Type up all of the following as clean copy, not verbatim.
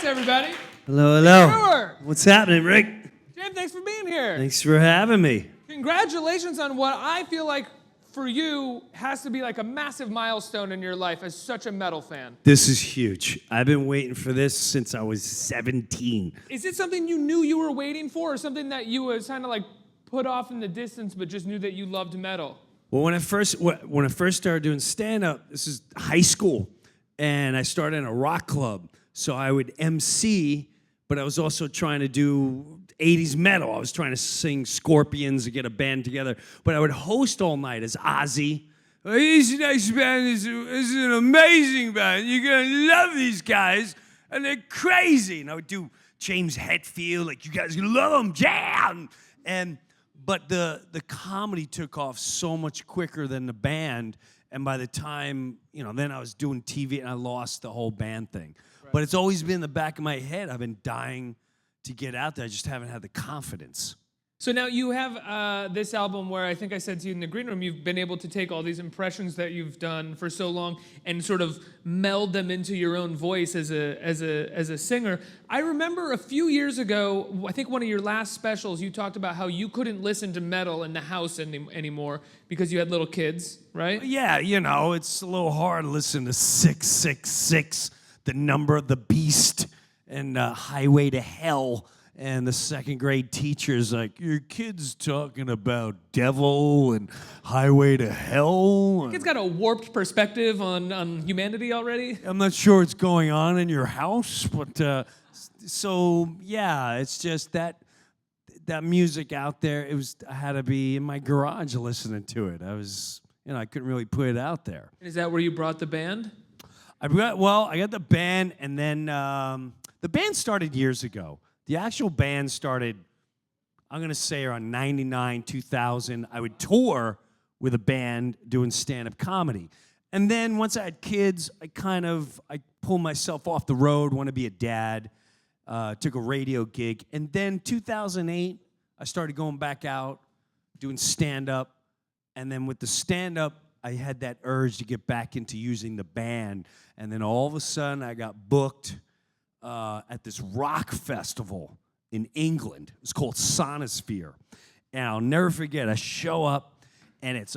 everybody. Hello, hello. Breuer. What's happening, Rick? Jim, thanks for being here. Thanks for having me. Congratulations on what I feel like for you has to be like a massive milestone in your life as such a metal fan. This is huge. I've been waiting for this since I was 17. Is it something you knew you were waiting for, or something that you was kind of like put off in the distance but just knew that you loved metal? Well, when I first started doing stand-up, this is high school, and I started in a rock club. So I would MC, but I was also trying to do 80s metal. I was trying to sing Scorpions and get a band together. But I would host all night as Ozzy. This next band is an amazing band. You're going to love these guys, and they're crazy. And I would do James Hetfield, like, you guys are going to love them, jam! But the comedy took off so much quicker than the band, and by the time, then I was doing TV, and I lost the whole band thing. Right. But it's always been in the back of my head. I've been dying to get out there. I just haven't had the confidence. So now you have this album where I think I said to you in the green room, you've been able to take all these impressions that you've done for so long and sort of meld them into your own voice as a singer. I remember a few years ago, I think one of your last specials, you talked about how you couldn't listen to metal in the house anymore because you had little kids, right? Yeah, it's a little hard to listen to 666, the number of the beast, and Highway to Hell. And the second grade teacher's like, your kid's talking about devil and Highway to Hell. Kid's got a warped perspective on humanity already. I'm not sure what's going on in your house, but so yeah, it's just that music out there. I had to be in my garage listening to it. I couldn't really put it out there. Is that where you brought the band? I got the band, and then the band started years ago. The actual band started, I'm going to say, around 99, 2000. I would tour with a band doing stand-up comedy. And then once I had kids, I pulled myself off the road, want to be a dad, took a radio gig. And then 2008, I started going back out, doing stand-up. And then with the stand-up, I had that urge to get back into using the band. And then all of a sudden, I got booked at this rock festival in England. It was called Sonosphere. And I'll never forget, I show up, and it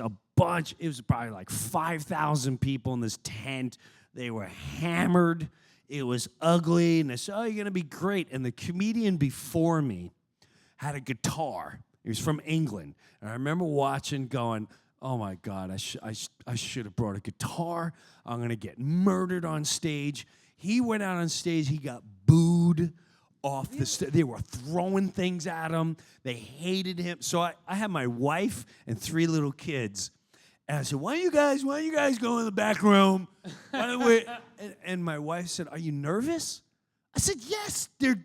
was probably like 5,000 people in this tent. They were hammered. It was ugly. And they said, oh, you're going to be great. And the comedian before me had a guitar. He was from England. And I remember watching, going, oh, my God, I should have brought a guitar. I'm going to get murdered on stage. He went out on stage. He got booed off the stage. They were throwing things at him. They hated him. So I had my wife and 3 little kids. And I said, why don't you guys go in the back room? And my wife said, are you nervous? I said, yes. They're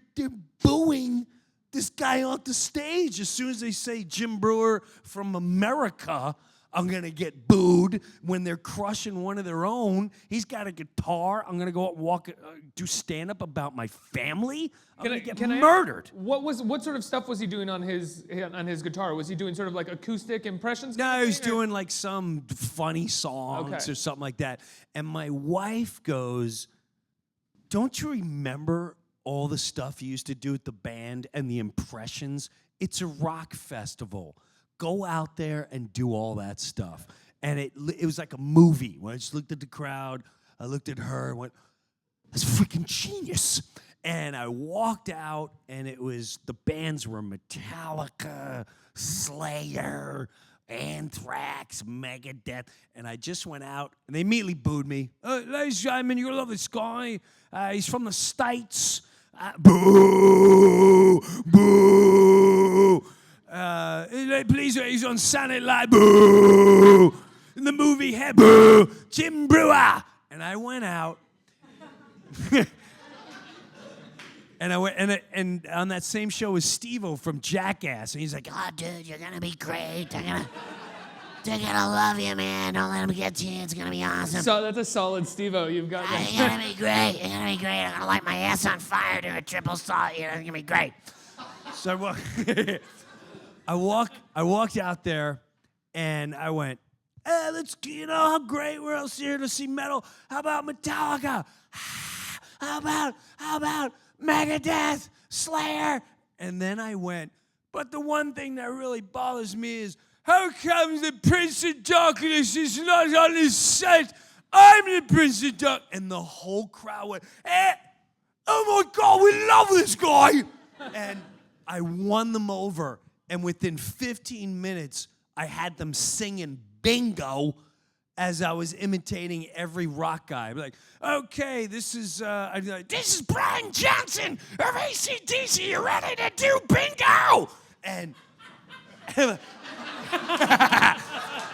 booing this guy off the stage. As soon as they say Jim Breuer from America, I'm going to get booed. When they're crushing one of their own, he's got a guitar. I'm going to go out and do stand-up about my family. I'm going to get murdered. What sort of stuff was he doing on his guitar? Was he doing sort of like acoustic impressions? No, he was doing like some funny songs or something like that. And my wife goes, don't you remember all the stuff you used to do with the band and the impressions? It's a rock festival. Go out there and do all that stuff. And it was like a movie. When I just looked at the crowd, I looked at her and went, that's freaking genius. And I walked out, and the bands were Metallica, Slayer, Anthrax, Megadeth. And I just went out, and they immediately booed me. Ladies and gentlemen, you're going to love this guy. He's from the States. Boo! Boo! Please, he's on Saturday Night. Boo! In the movie, boo! Jim Breuer. And I went out, and on that same show was Steve-O from Jackass, and he's like, "Oh, dude, you're gonna be great. They're gonna love you, man. Don't let them get to you. It's gonna be awesome." So that's a solid Steve-O you've got. You're gonna be great. You're gonna be great. I'm gonna light my ass on fire, do a triple salt. It's gonna be great. So I walked out there, and I went, let's, how great we're all here to see metal. How about Metallica? how about Megadeth, Slayer? And then I went, but the one thing that really bothers me is, how come the Prince of Darkness is not on his set? I'm the Prince of Darkness. And the whole crowd went, oh my God, we love this guy. And I won them over. And within 15 minutes, I had them singing bingo as I was imitating every rock guy. I'd be like, okay, this is, I'd be like, this is Brian Johnson of AC/DC. You ready to do bingo? And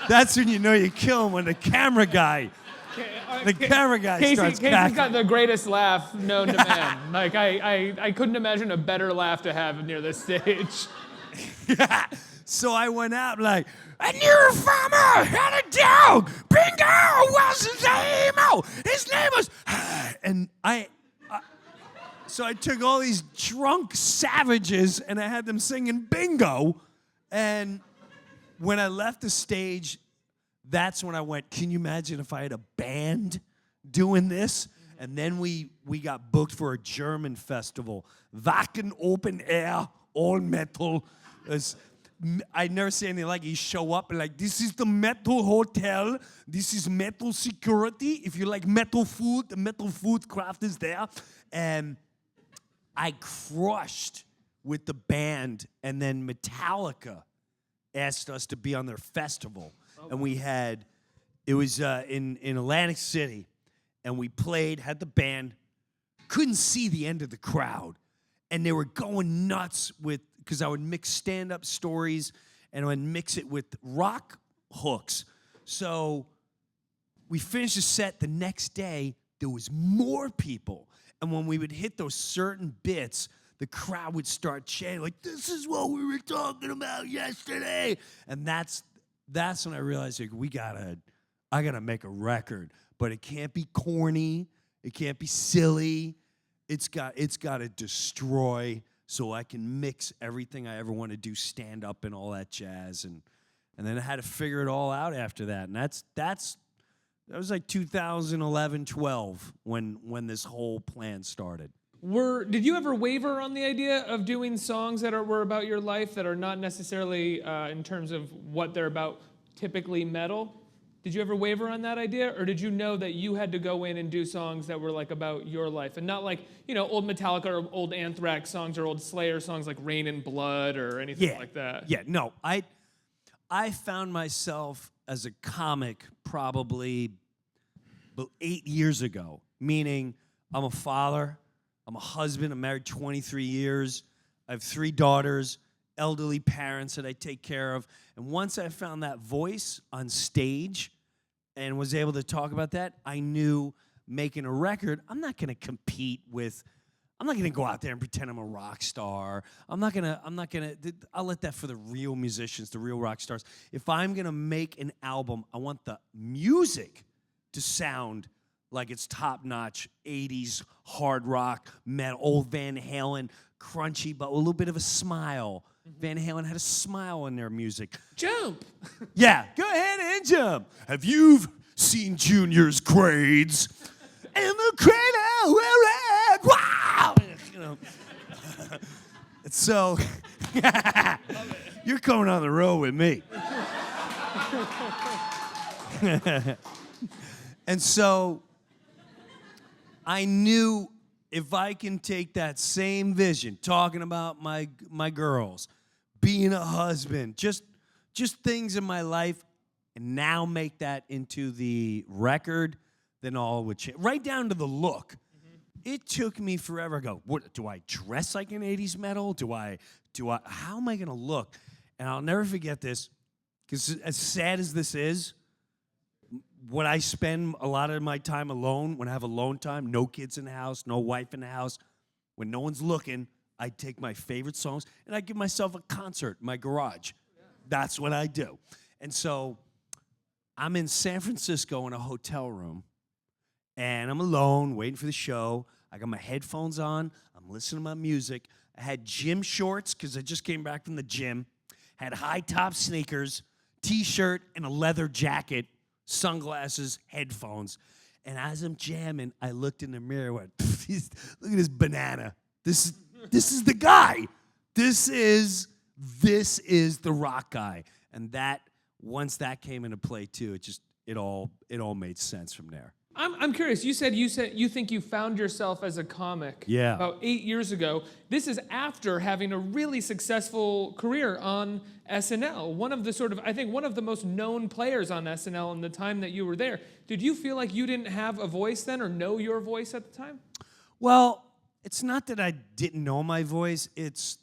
that's when you know you kill him, when the camera guy starts Casey's cracking. got the greatest laugh known to man. Like, I couldn't imagine a better laugh to have near this stage. So I went out like, a new farmer had a dog. Bingo was his name. Oh, his name was... And so I took all these drunk savages and I had them singing bingo. And when I left the stage, that's when I went, can you imagine if I had a band doing this? And then we got booked for a German festival. Wacken Open Air, all metal. I'd never seen anything like it. You show up and like, this is the metal hotel. This is metal security. If you like metal food, the metal food craft is there. And I crushed with the band. And then Metallica asked us to be on their festival. Okay. And it was in Atlantic City. And we played, had the band. Couldn't see the end of the crowd. And they were going nuts because I would mix stand-up stories and I would mix it with rock hooks. So we finished the set. The next day, there was more people. And when we would hit those certain bits, the crowd would start chanting, like, this is what we were talking about yesterday. And that's when I realized, like, I gotta make a record. But it can't be corny. It can't be silly. It's got to destroy, so I can mix everything I ever want to do, stand up and all that jazz, and then I had to figure it all out after that. And that was like 2011, 12 when this whole plan started. Did you ever waver on the idea of doing songs that were about your life that are not necessarily in terms of what they're about, typically metal? Did you ever waver on that idea, or did you know that you had to go in and do songs that were like about your life and not like, old Metallica or old Anthrax songs or old Slayer songs like Rain and Blood or anything like that? Yeah, no. I found myself as a comic probably 8 years ago, meaning I'm a father, I'm a husband, I'm married 23 years, I have 3 daughters, elderly parents that I take care of. And once I found that voice on stage and was able to talk about that, I knew making a record, I'm not going to go out there and pretend I'm a rock star. I'll let that for the real musicians, the real rock stars. If I'm going to make an album, I want the music to sound like it's top-notch 80s hard rock, metal, old Van Halen, crunchy, but a little bit of a smile. Van Halen had a smile in their music. Jump! Yeah, go ahead and jump. Have you seen Junior's grades? In the cradle, we're at, wow! So, you're coming on the road with me. And so, I knew if I can take that same vision, talking about my girls, being a husband, just things in my life, and now make that into the record, then all would change. Right down to the look. Mm-hmm. It took me forever to go, what, do I dress like an 80s metal? How am I going to look? And I'll never forget this, because as sad as this is, when I spend a lot of my time alone, when I have alone time, no kids in the house, no wife in the house, when no one's looking, I take my favorite songs and I give myself a concert in my garage. Yeah. That's what I do. And so I'm in San Francisco in a hotel room, and I'm alone waiting for the show. I got my headphones on. I'm listening to my music. I had gym shorts because I just came back from the gym. Had high-top sneakers, T-shirt, and a leather jacket, sunglasses, headphones. And as I'm jamming, I looked in the mirror and went, look at this banana. This is the guy. This is the rock guy. And that once that came into play too, it all made sense from there. I'm curious. You said you think you found yourself as a comic Yeah. about 8 years ago. This is after having a really successful career on SNL. One of the most known players on SNL in the time that you were there. Did you feel like you didn't have a voice then or know your voice at the time? Well, it's not that I didn't know my voice. It's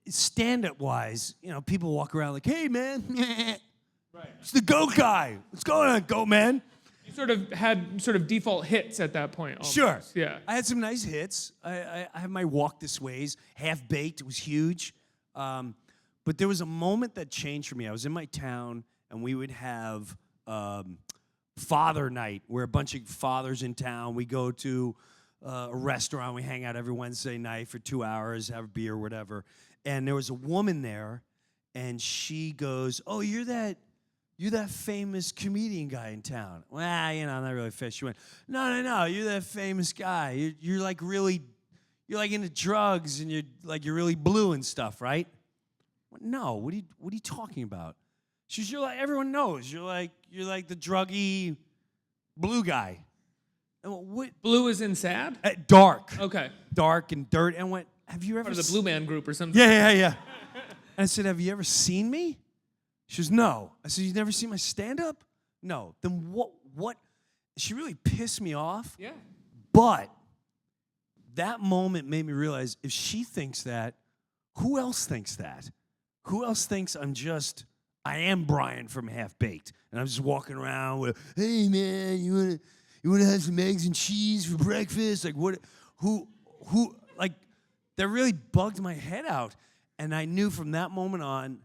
stand-up wise, people walk around like, hey, man, Right. it's the goat guy. What's going on, goat man? You sort of had default hits at that point. Almost. Sure. Yeah. I had some nice hits. I have my Walk This Ways. Half Baked was huge. But there was a moment that changed for me. I was in my town, and we would have Father Night, where a bunch of fathers in town, we go to a restaurant. We hang out every Wednesday night for 2 hours, have a beer, whatever. And there was a woman there, and she goes, oh, you're that famous comedian guy in town. Well, I'm not really famous. She went, no, you're that famous guy. You're like into drugs, and you're really blue and stuff, right? I went, no, what are you talking about? She goes, you're like, everyone knows. You're like the druggy blue guy. And I went, what? Blue is in sad? Dark. Okay. Dark and dirt. And I went, have you ever Part of the Blue Man Group or something. Yeah. And I said, have you ever seen me? She goes, no. I said, you've never seen my stand-up? No. Then what? She really pissed me off. Yeah. But that moment made me realize if she thinks that, who else thinks that? Who else thinks I am Brian from Half Baked, and I'm just walking around with, hey man, you wanna have some eggs and cheese for breakfast? Like what? Who? Like that really bugged my head out, and I knew from that moment on,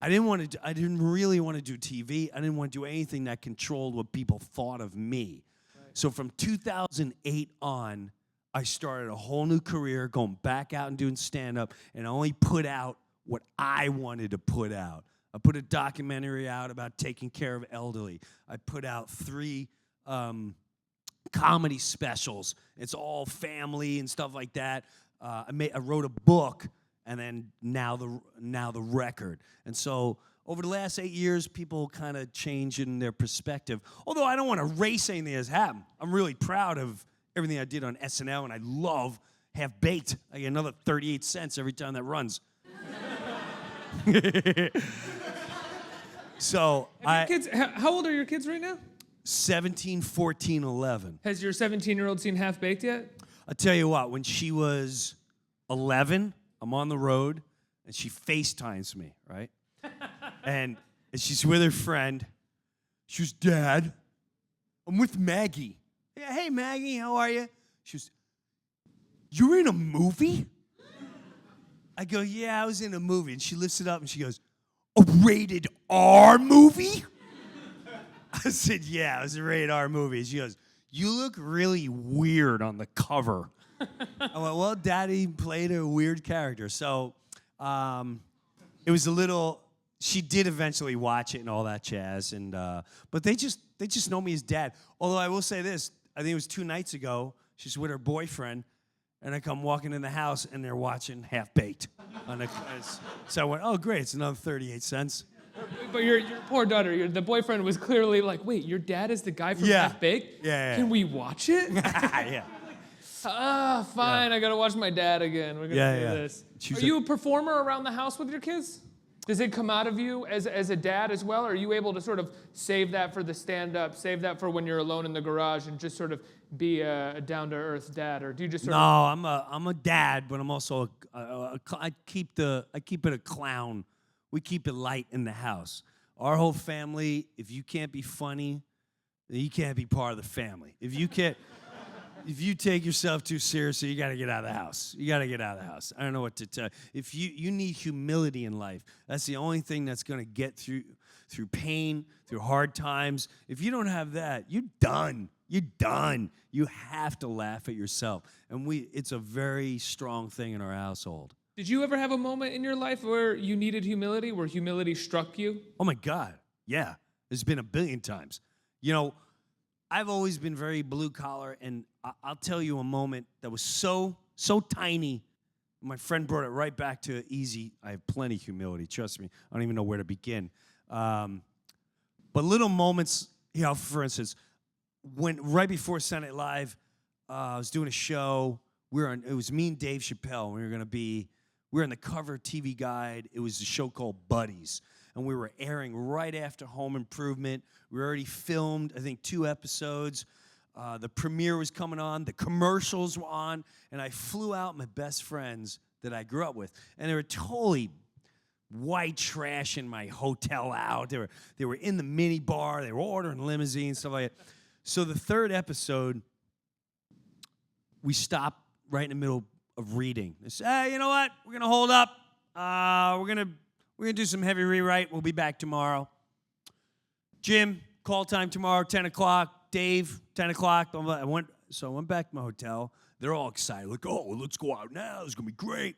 I didn't really want to do TV. I didn't want to do anything that controlled what people thought of me. Right. So from 2008 on, I started a whole new career, going back out and doing stand-up, and I only put out what I wanted to put out. I put a documentary out about taking care of elderly. I put out 3 comedy specials. It's all family and stuff like that. I wrote a book, and then now the record. And so over the last 8 years, people kind of change in their perspective. Although I don't want to erase anything that's happened. I'm really proud of everything I did on SNL, and I love Half Baked. I get another 38 cents every time that runs. So Kids, how old are your kids right now? 17, 14, 11. Has your 17-year-old seen Half Baked yet? I'll tell you what, when she was 11, I'm on the road, and she FaceTimes me, right? and she's with her friend. She goes, Dad, I'm with Maggie. Yeah, hey, Maggie, how are you? She goes, you're in a movie? I go, yeah, I was in a movie. And she lifts it up, and she goes, a rated R movie? I said, yeah, it was a rated R movie. She goes, you look really weird on the cover. I went, well, Daddy played a weird character. So it was a little, she did eventually watch it and all that jazz. And but they just know me as Dad. Although I will say this, I think it was 2 nights ago, she's with her boyfriend, and I come walking in the house, and they're watching Half Baked. So I went, oh, great, it's another 38 cents. But your poor daughter, the boyfriend was clearly like, wait, your dad is the guy from Half Baked? Yeah. Can we watch it? Yeah. Fine, I gotta watch my dad again. We're gonna do this. Are you a performer around the house with your kids? Does it come out of you as a dad as well? Or are you able to sort of save that for the stand-up, save that for when you're alone in the garage and just sort of be a down-to-earth dad? Or do you just sort of... No, I'm a dad, but I'm also I keep it a clown. We keep it light in the house. Our whole family, if you can't be funny, then you can't be part of the family. If you take yourself too seriously, you got to get out of the house. You got to get out of the house. I don't know what to tell you. If you need humility in life, that's the only thing that's going to get through pain, through hard times. If you don't have that, you're done. You're done. You have to laugh at yourself. And it's a very strong thing in our household. Did you ever have a moment in your life where you needed humility, where humility struck you? Oh, my God. Yeah. There's been a billion times. You know, I've always been very blue collar, and I'll tell you a moment that was so tiny. My friend brought it right back to easy. I have plenty of humility, trust me. I don't even know where to begin. But little moments, for instance, when right before Saturday Night Live, I was doing a show. It was me and Dave Chappelle. We were in the cover TV guide. It was a show called Buddies. And we were airing right after Home Improvement. We already filmed, I think, 2 episodes. The premiere was coming on. The commercials were on. And I flew out my best friends that I grew up with. And they were totally white trash in my hotel out. They were in the mini bar. They were ordering limousines, stuff like that. So the 3rd episode, we stopped right in the middle of reading. They said, hey, you know what? We're going to hold up. We're gonna do some heavy rewrite. We'll be back tomorrow. Jim, call time tomorrow, 10 o'clock. Dave, 10 o'clock. I went back to my hotel. They're all excited. Like, oh, let's go out now. It's going to be great.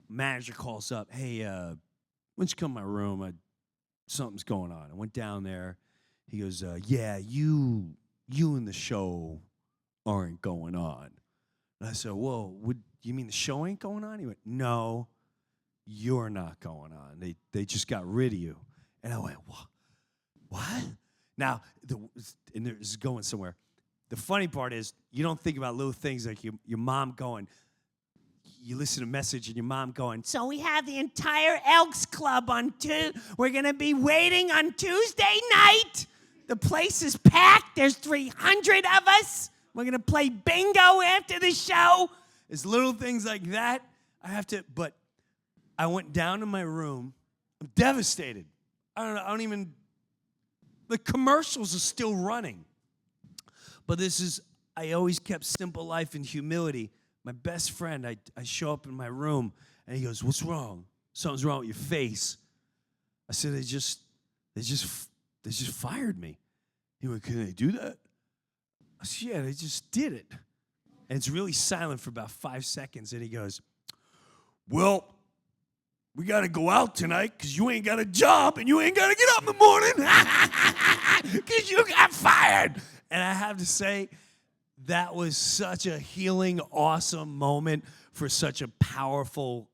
Manager calls up. Hey, why don't you come to my room? Something's going on. I went down there. He goes, yeah, you and the show aren't going on. And I said, whoa, you mean the show ain't going on? He went, no, you're not going on. They just got rid of you. And I went, what? Now, and this is going somewhere. The funny part is you don't think about little things like your mom going, you listen to a message and your mom going, so we have the entire Elks Club on we're going to be waiting on Tuesday night. The place is packed. There's 300 of us. We're going to play bingo after the show. It's little things like that. But I went down to my room. I'm devastated. The commercials are still running. But I always kept simple life and humility. My best friend, I show up in my room, and he goes, what's wrong? Something's wrong with your face. I said, they just fired me. He went, can they do that? I said, yeah, they just did it. And it's really silent for about 5 seconds, and he goes, well, we got to go out tonight because you ain't got a job and you ain't got to get up in the morning because you got fired. And I have to say, that was such a healing, awesome moment for such a powerful,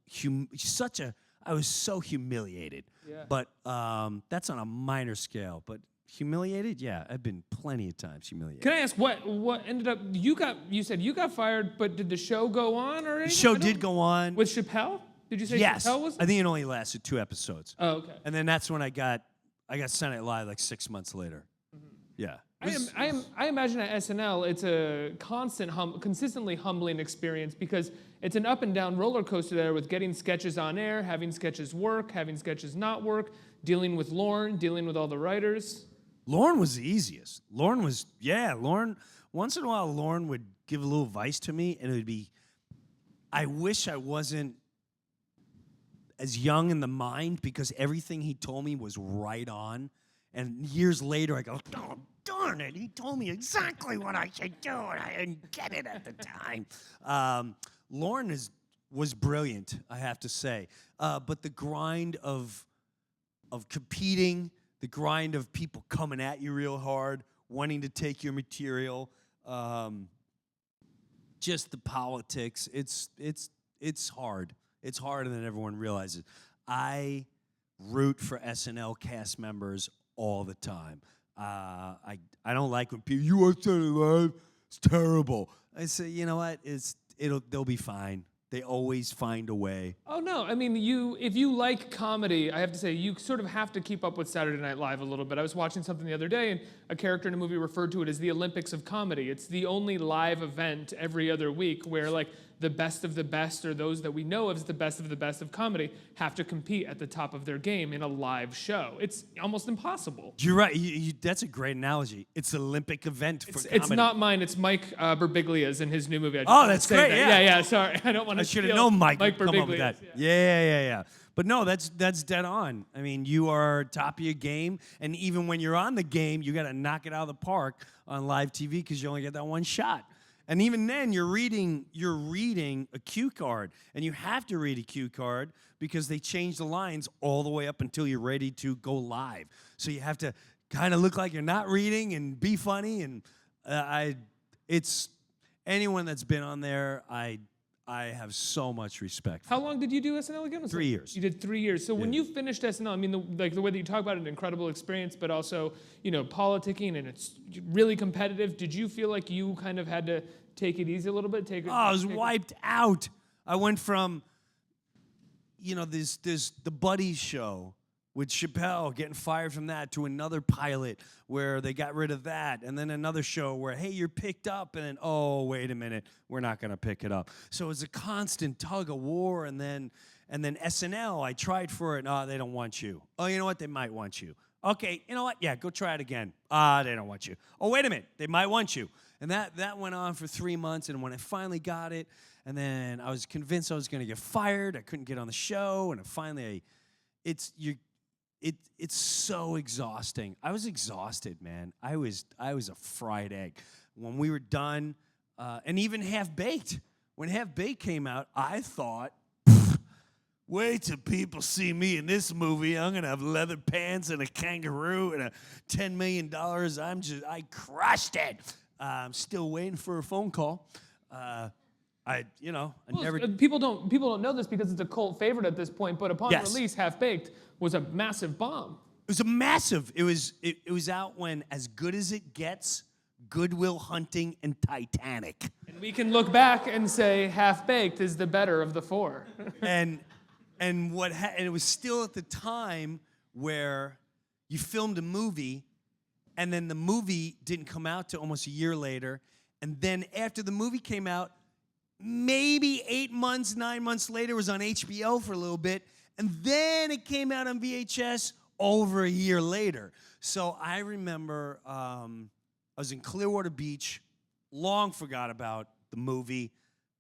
I was so humiliated. Yeah. But that's on a minor scale. But humiliated? Yeah, I've been plenty of times humiliated. Can I ask what ended up, you said you got fired, but did the show go on or anything? The show did go on. With Chappelle? Did you say yes. Chappelle was? I think it only lasted 2 episodes. Oh, okay. And then that's when I got Saturday Night Live like 6 months later. Mm-hmm. Yeah. I imagine at SNL, it's a consistently humbling experience because it's an up and down roller coaster there with getting sketches on air, having sketches work, having sketches not work, dealing with Lorne, dealing with all the writers. Lorne was the easiest. Lorne, once in a while, Lorne would give a little advice to me, and it would be, I wish I wasn't as young in the mind because everything he told me was right on. And years later, I go, oh, darn it, he told me exactly what I should do, and I didn't get it at the time. Lorne was brilliant, I have to say. But the grind of competing, the grind of people coming at you real hard, wanting to take your material, just the politics, it's hard. It's harder than everyone realizes. I root for SNL cast members all the time. I don't like when people, you watch Saturday Night Live, it's terrible. I say, you know what? They'll be fine. They always find a way. Oh no, I mean, if you like comedy, I have to say you sort of have to keep up with Saturday Night Live a little bit. I was watching something the other day, and a character in a movie referred to it as the Olympics of comedy. It's the only live event every other week where like the best of the best, or those that we know as the best of comedy, have to compete at the top of their game in a live show. It's almost impossible. You're right. That's a great analogy. It's an Olympic event for comedy. It's not mine. It's Mike Birbiglia's in his new movie. That's great. That. Yeah. Sorry, I don't want to. I should have known Mike would come up with that. Yeah. Yeah. But no, that's dead on. I mean, you are top of your game, and even when you're on the game, you got to knock it out of the park on live TV because you only get that one shot. And even then, you're reading a cue card, and you have to read a cue card because they change the lines all the way up until you're ready to go live. So you have to kind of look like you're not reading and be funny. And it's anyone that's been on there, I have so much respect for. How long did you do SNL again? Was 3 it- years. You did 3 years. So when Yeah. you finished SNL, I mean, the way that you talk about it, an incredible experience, but also, politicking, and it's really competitive. Did you feel like you kind of had to take it easy a little bit? I was wiped out. I went from, there's the Buddies show with Chappelle getting fired from that to another pilot where they got rid of that, and then another show where, hey, you're picked up, and then, oh, wait a minute, we're not going to pick it up. So it's a constant tug of war, and then SNL, I tried for it. Oh, they don't want you. Oh, you know what? They might want you. Okay, you know what? Yeah, go try it again. They don't want you. Oh, wait a minute. They might want you. And that went on for 3 months, and when I finally got it, and then I was convinced I was going to get fired. I couldn't get on the show, and finally, it's so exhausting. I was exhausted, man. I was a fried egg. When we were done, and even Half Baked. When Half Baked came out, I thought, wait till people see me in this movie. I'm gonna have leather pants and a kangaroo and a $10 million. I crushed it. I'm still waiting for a phone call. Never. People don't know this because it's a cult favorite at this point. But upon Yes. release, Half Baked was a massive bomb. It was a massive. It was out when As Good as It Gets, Good Will Hunting, and Titanic. And we can look back and say Half Baked is the better of the four. and it was still at the time where you filmed a movie, and then the movie didn't come out till almost a year later, and then after the movie came out, maybe 8 months, 9 months later, it was on HBO for a little bit, and then it came out on VHS over a year later. So I remember I was in Clearwater Beach, long forgot about the movie,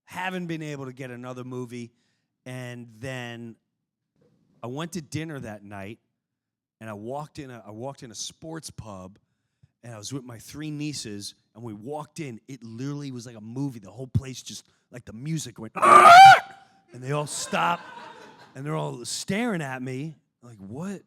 haven't been able to get another movie, and then I went to dinner that night, and I walked in a sports pub, and I was with my 3 nieces, and we walked in. It literally was like a movie. The whole place just, like the music went, and they all stopped, and they're all staring at me, like, what?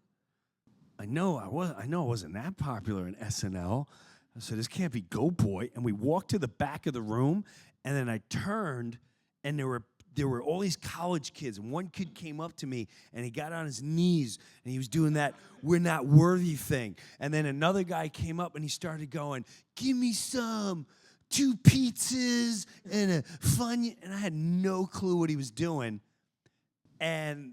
I know I wasn't that popular in SNL. I said, this can't be Go Boy. And we walked to the back of the room, and then I turned, and there were all these college kids, and one kid came up to me, and he got on his knees, and he was doing that "we're not worthy" thing. And then another guy came up, and he started going, give me 2 pizzas and a Funyun. And I had no clue what he was doing. And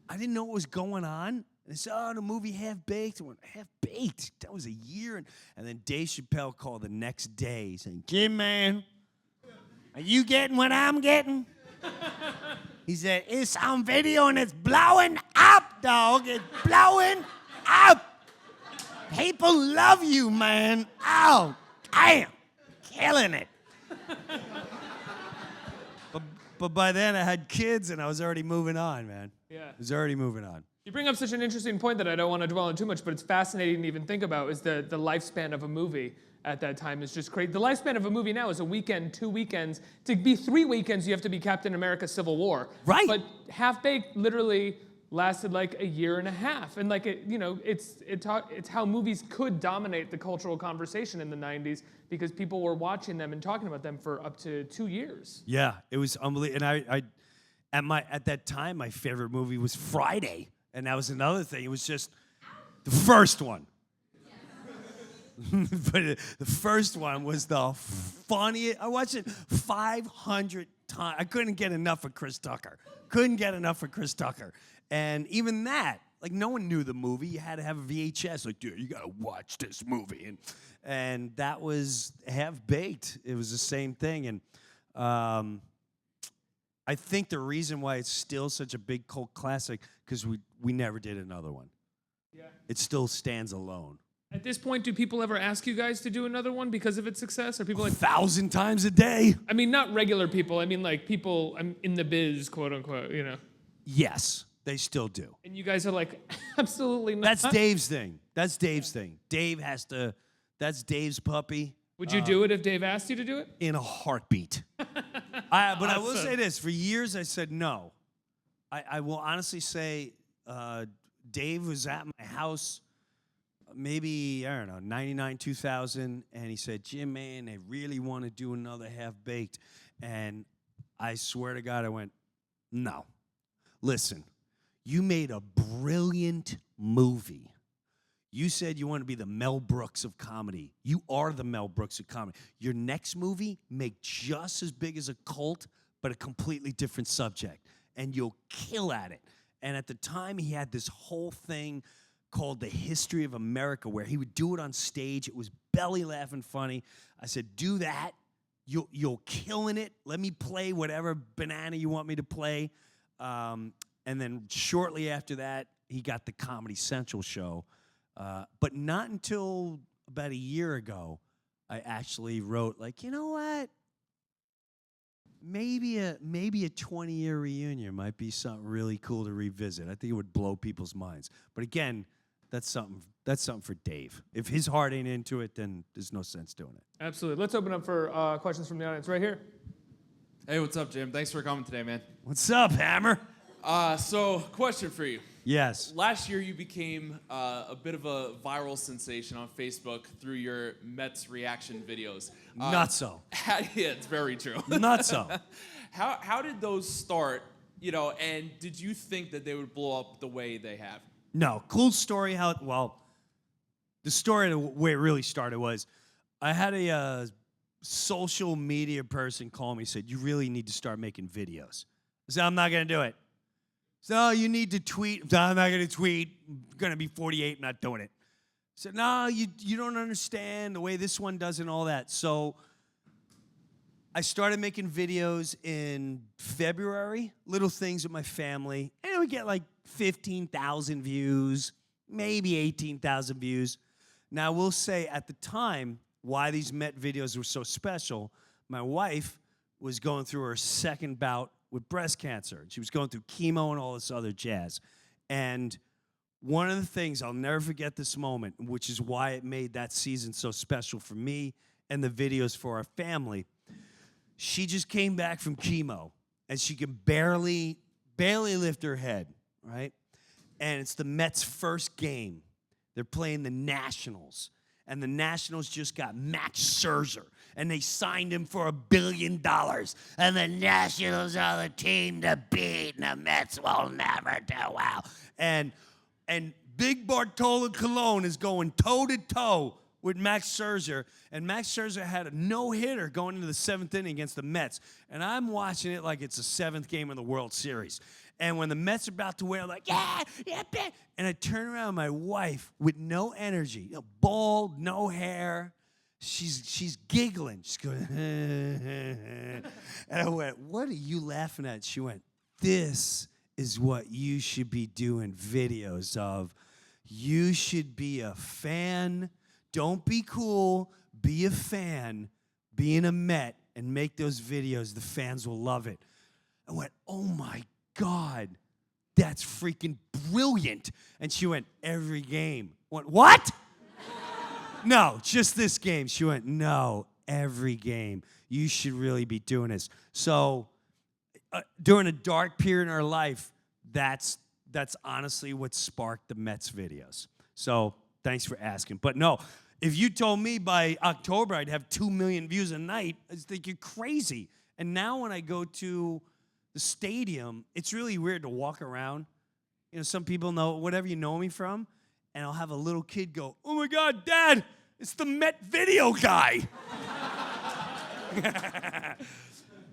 I didn't know what was going on. And I said, oh, the movie Half Baked. I went, Half Baked? That was a year. And then Dave Chappelle called the next day saying, Jim, man, are you getting what I'm getting? He said, it's on video and it's blowing up, dog. It's blowing up. People love you, man. Oh, damn. Killing it. But by then I had kids and I was already moving on, man. Yeah. I was already moving on. You bring up such an interesting point that I don't want to dwell on too much, but it's fascinating to even think about is the lifespan of a movie at that time is just crazy. The lifespan of a movie now is a weekend, 2 weekends. To be 3 weekends, you have to be Captain America Civil War. Right. But Half Baked literally lasted like a year and a half. And like, it's how movies could dominate the cultural conversation in the 90s because people were watching them and talking about them for up to 2 years. Yeah, it was unbelievable. And at that time, my favorite movie was Friday. And that was another thing. It was just the first one. But the first one was the funniest. I watched it 500 times. I couldn't get enough of Chris Tucker. And even that, like no one knew the movie. You had to have a VHS. Like, dude, you gotta watch this movie. And that was Half Baked. It was the same thing. And I think the reason why it's still such a big cult classic because we never did another one. Yeah. It still stands alone. At this point, do people ever ask you guys to do another one because of its success? Are people like 1,000 times a day? I mean, not regular people. I mean, like people in the biz, quote unquote, Yes, they still do. And you guys are like, absolutely not. That's Dave's thing. That's Dave's puppy. Would you do it if Dave asked you to do it? In a heartbeat. But I will say this. For years, I said no. I will honestly say Dave was at my house maybe, I don't know, 99, 2000, and he said, Jim, man, they really want to do another Half-Baked. And I swear to God, I went, no. Listen, you made a brilliant movie. You said you want to be the Mel Brooks of comedy. You are the Mel Brooks of comedy. Your next movie, make just as big as a cult, but a completely different subject. And you'll kill at it. And at the time, he had this whole thing called The History of America, where he would do it on stage. It was belly laughing funny. I said, do that. You'll kill in it. Let me play whatever banana you want me to play. And then shortly after that, he got the Comedy Central show. But not until about a year ago, I actually wrote, like, you know what? Maybe a 20-year reunion might be something really cool to revisit. I think it would blow people's minds. But again, that's something for Dave. If his heart ain't into it, then there's no sense doing it. Absolutely. Let's open up for questions from the audience right here. Hey, what's up, Jim? Thanks for coming today, man. What's up, Hammer? So, question for you. Yes. Last year, you became a bit of a viral sensation on Facebook through your Mets reaction videos. Not so. Yeah, it's very true. Not so. How did those start, and did you think that they would blow up the way they have? No. Cool story the story, the way it really started was I had a social media person call me and said, you really need to start making videos. I said, I'm not going to do it. So you need to tweet. No, I'm not going to tweet. I'm going to be 48. I'm not doing it. I said, no, you don't understand the way this one does and all that. So I started making videos in February, little things with my family, and it would get like 15,000 views, maybe 18,000 views. Now, I will say at the time, why these Met videos were so special, my wife was going through her second bout with breast cancer. She was going through chemo and all this other jazz. And one of the things, I'll never forget this moment, which is why it made that season so special for me and the videos for our family. She just came back from chemo, and she could barely lift her head, right? And it's the Mets' first game. They're playing the Nationals, and the Nationals just got Max Scherzer, and they signed him for $1 billion. And the Nationals are the team to beat, and the Mets will never do well. And Big Bartolo Colon is going toe-to-toe with Max Scherzer, and Max Scherzer had a no-hitter going into the 7th inning against the Mets, and I'm watching it like it's the 7th game of the World Series. And when the Mets are about to win, I'm like, yeah, and I turn around, my wife, with no energy, bald, no hair, she's giggling. She's going, and I went, what are you laughing at? She went, this is what you should be doing videos of. You should be a fan. Don't be cool. Be a fan. Being a Met and make those videos. The fans will love it. I went, oh, my God. That's freaking brilliant. And she went, every game. I went, what? No, just this game. She went, no, every game. You should really be doing this. So during a dark period in our life, that's honestly what sparked the Mets videos. So thanks for asking. But no, if you told me by October I'd have 2 million views a night, I'd think you're crazy. And now when I go to the stadium, it's really weird to walk around. Some people know whatever you know me from, and I'll have a little kid go, oh my God, Dad, it's the Met video guy.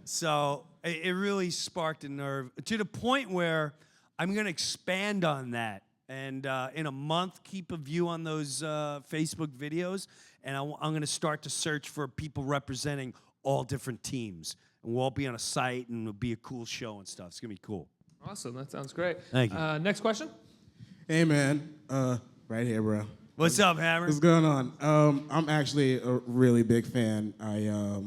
So it really sparked a nerve to the point where I'm going to expand on that. And in a month, keep a view on those Facebook videos. And I'm going to start to search for people representing all different teams. And we'll all be on a site, and it'll be a cool show and stuff. It's going to be cool. Awesome. That sounds great. Thank you. Next question. Hey, man. Right here, bro. What's up, Hammer? What's going on? I'm actually a really big fan. I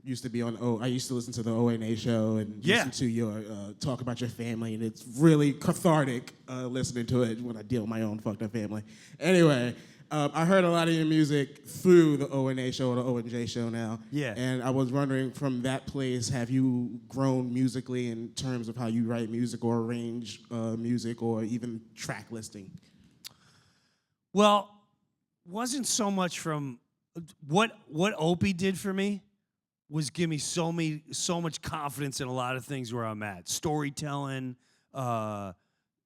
used to be I used to listen to the ONA show and listen to your talk about your family, and it's really cathartic listening to it when I deal with my own fucked up family. Anyway, I heard a lot of your music through the ONA show or the ONJ show now. Yeah. And I was wondering, from that place, have you grown musically in terms of how you write music or arrange music or even track listing? Well, wasn't so much from what Opie did for me was give me so much confidence in a lot of things where I'm at. Storytelling,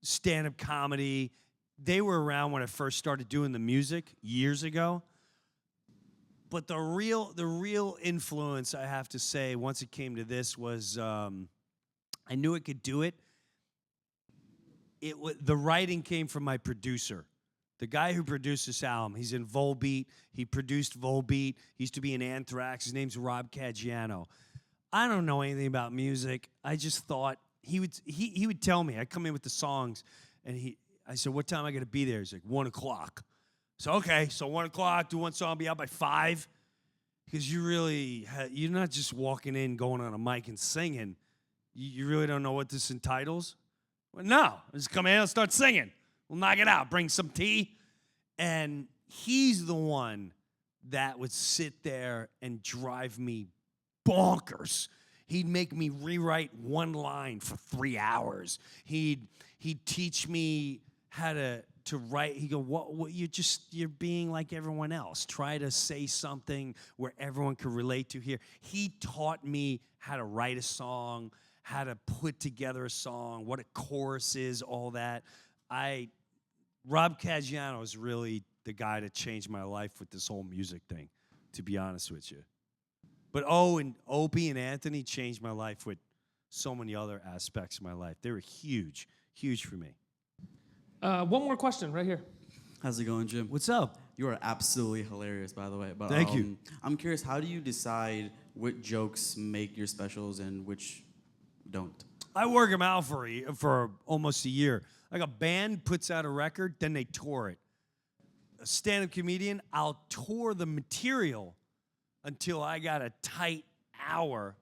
stand-up comedy. They were around when I first started doing the music years ago. But the real influence, I have to say, once it came to this was I knew I could do it. The writing came from my producer. The guy who produced this album, he's in Volbeat. He produced Volbeat. He used to be in Anthrax. His name's Rob Caggiano. I don't know anything about music. I just thought he would tell me. I'd come in with the songs, and I said, "What time am I going to be there?" He's like, 1 o'clock. So, okay, so 1 o'clock, do one song, be out by 5. Because you're not just walking in, going on a mic and singing. You really don't know what this entitles? Well, no, just come in and start singing. We'll knock it out, bring some tea. And he's the one that would sit there and drive me bonkers. He'd make me rewrite one line for 3 hours. He'd teach me how to write. He go, what you're being like everyone else. Try to say something where everyone can relate to here. He taught me how to write a song, how to put together a song, what a chorus is, all that. Rob Caggiano is really the guy that changed my life with this whole music thing, to be honest with you. But and Opie and Anthony changed my life with so many other aspects of my life. They were huge, huge for me. One more question right here. How's it going, Jim? What's up? You are absolutely hilarious, by the way. But, Thank you. I'm curious, how do you decide what jokes make your specials and which don't? I work them out for almost a year. Like a band puts out a record, then they tour it. A stand-up comedian, I'll tour the material until I got a tight hour,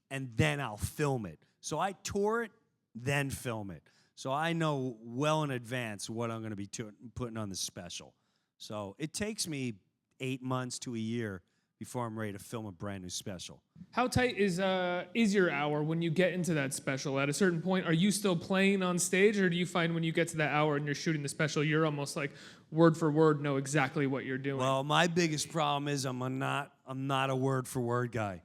and then I'll film it. So I tour it, then film it. So I know well in advance what I'm going to be putting on the special. So it takes me 8 months to a year before I'm ready to film a brand new special. How tight is your hour when you get into that special? At a certain point, are you still playing on stage, or do you find when you get to that hour and you're shooting the special, you're almost like word for word know exactly what you're doing? Well, my biggest problem is I'm not a word for word guy.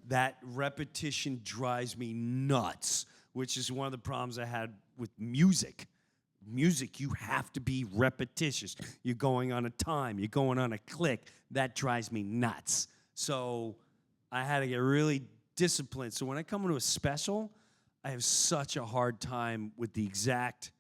That repetition drives me nuts, which is one of the problems I had with music. Music, you have to be repetitious. You're going on a time. You're going on a click. That drives me nuts. So I had to get really disciplined. So when I come into a special, I have such a hard time with the exact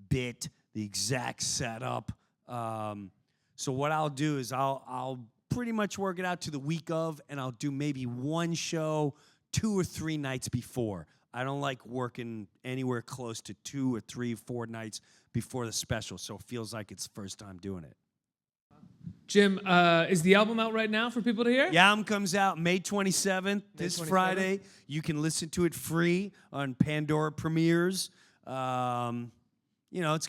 bit, the exact setup. So what I'll do is I'll pretty much work it out to the week of, and I'll do maybe one show 2 or 3 nights before. I don't like working anywhere close to 2 or 3, 4 nights before the special, so it feels like it's the first time doing it. Jim, is the album out right now for people to hear? The album comes out May 27th, this 27th. Friday. You can listen to it free on Pandora Premieres. It's going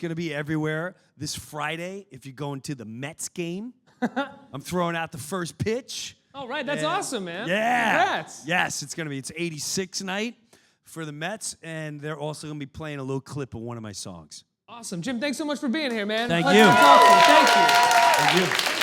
to be everywhere. This Friday, if you're going to the Mets game, I'm throwing out the first pitch. All right, that's awesome, man. Yeah. Congrats. Yes, it's 86 night for the Mets, and they're also going to be playing a little clip of one of my songs. Awesome. Jim, thanks so much for being here, man. Thank Pleasure you. to talk to you. Thank you. Thank you.